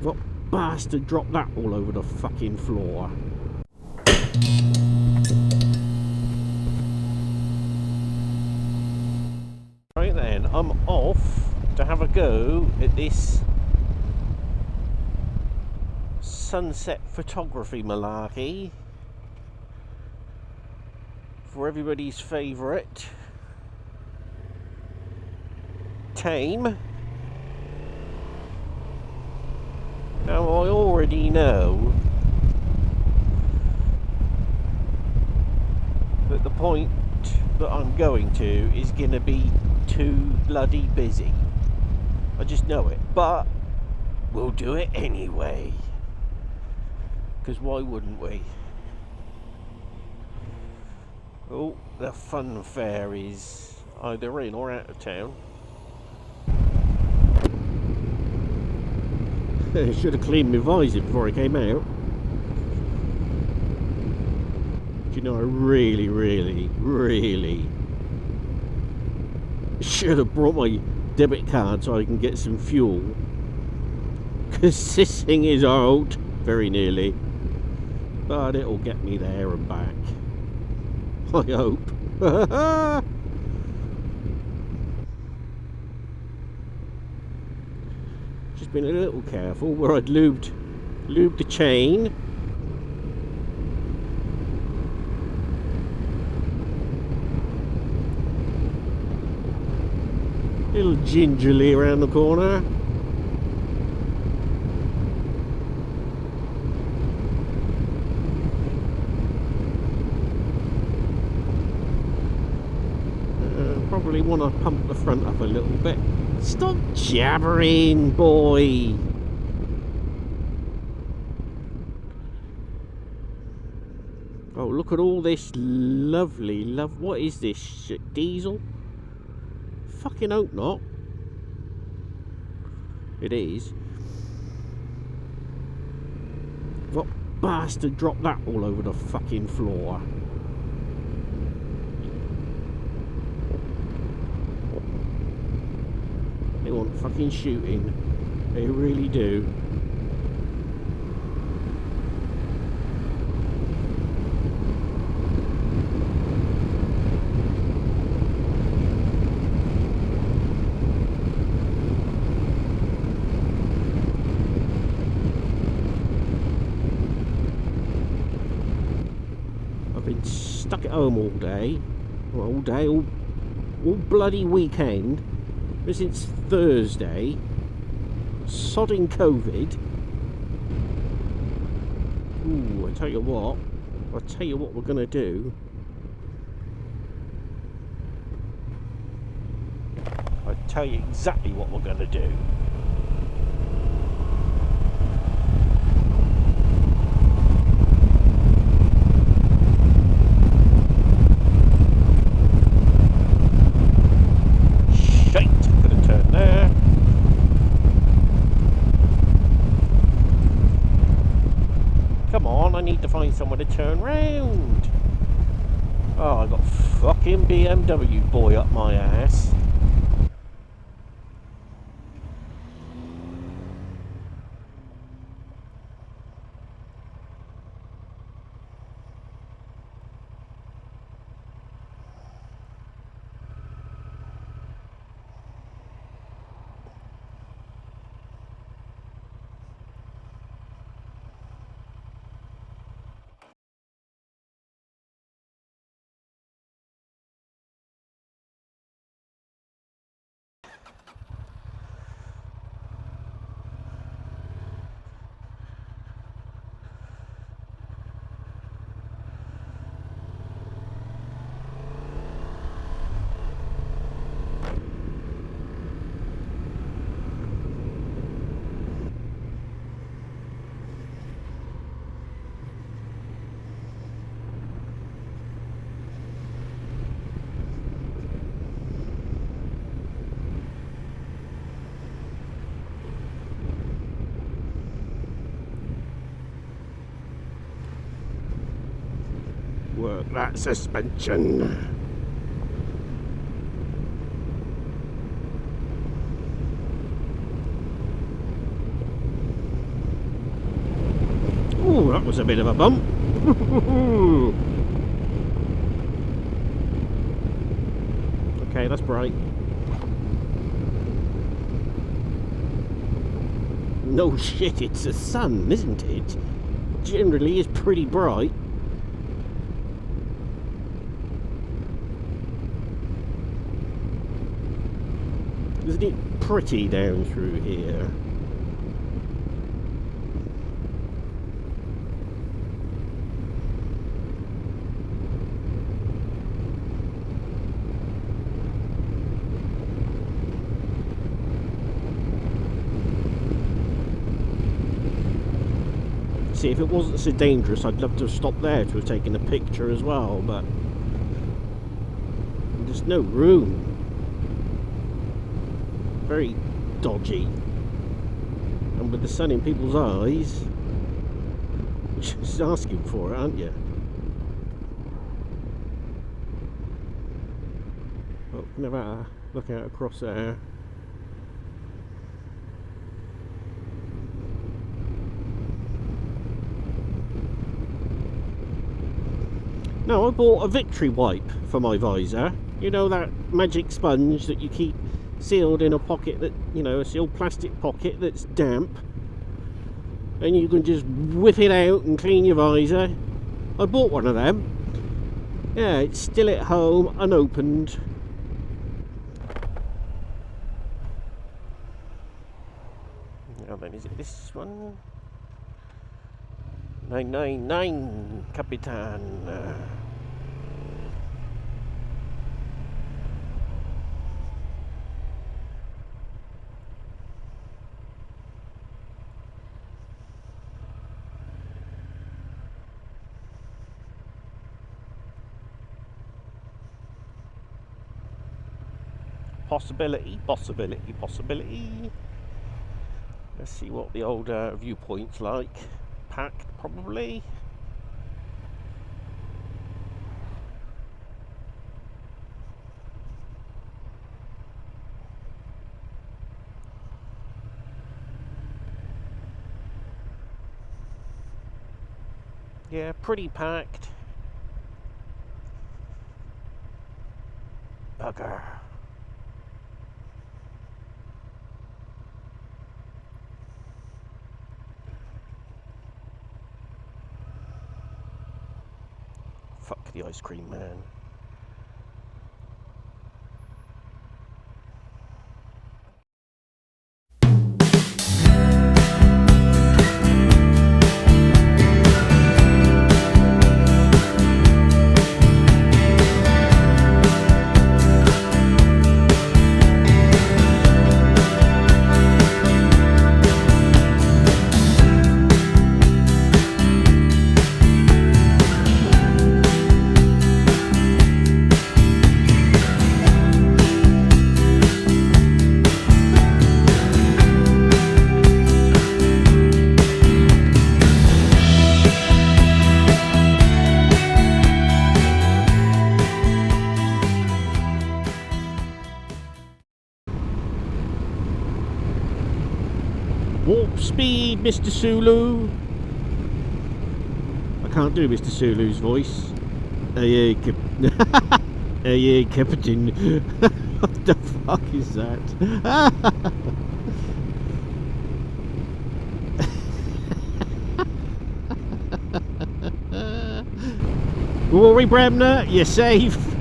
What bastard dropped that all over the fucking floor? Right then, I'm off to have a go at this sunset photography malarkey for everybody's favourite TAYM. Now I already know that the point that I'm going to is going to be too bloody busy. I just know it, but we'll do it anyway. Because why wouldn't we? Oh, the fun fair is either in or out of town. I should have cleaned my visor before I came out. Do you know, I really should have brought my debit card so I can get some fuel. Because this thing is old, very nearly. But it'll get me there and back. I hope. Just been a little careful where I'd lubed the chain. A little gingerly around the corner. Probably want to pump the front up a little bit. Stop jabbering, boy. Oh, look at all this lovely what is this shit? Diesel? Fucking hope not. It is. What bastard dropped that all over the fucking floor? They want fucking shooting. They really do. I've been stuck at home all day. All bloody weekend. Since Thursday, sodding COVID. Ooh, I tell you what we're gonna do. I tell you exactly what we're gonna do. Come on, I need to find somewhere to turn round. Oh, I got fucking BMW boy up my ass. Work that suspension. that was a bit of a bump. Okay, that's bright. No shit, it's the sun, isn't it? Generally is pretty bright. Isn't it pretty down through here? See, if it wasn't so dangerous, I'd love to have stopped there to have taken a picture as well, but there's no room. Very dodgy. And with the sun in people's eyes, you're just asking for it, aren't you? Oh, can have a look out across there. Now, I bought a victory wipe for my visor. You know, that magic sponge that you keep sealed in a pocket that, you know, a sealed plastic pocket that's damp. And you can just whip it out and clean your visor. I bought one of them. Yeah, it's still at home, unopened. Now then, is it this one? 999, Capitan. Possibility. Let's see what the old viewpoint's like. Packed, probably. Yeah, pretty packed. Bugger. Fuck the ice cream man. Warp speed, Mr. Sulu. I can't do Mr. Sulu's voice. Hey, hey, Captain. What the fuck is that? Rory Bremner, you're safe.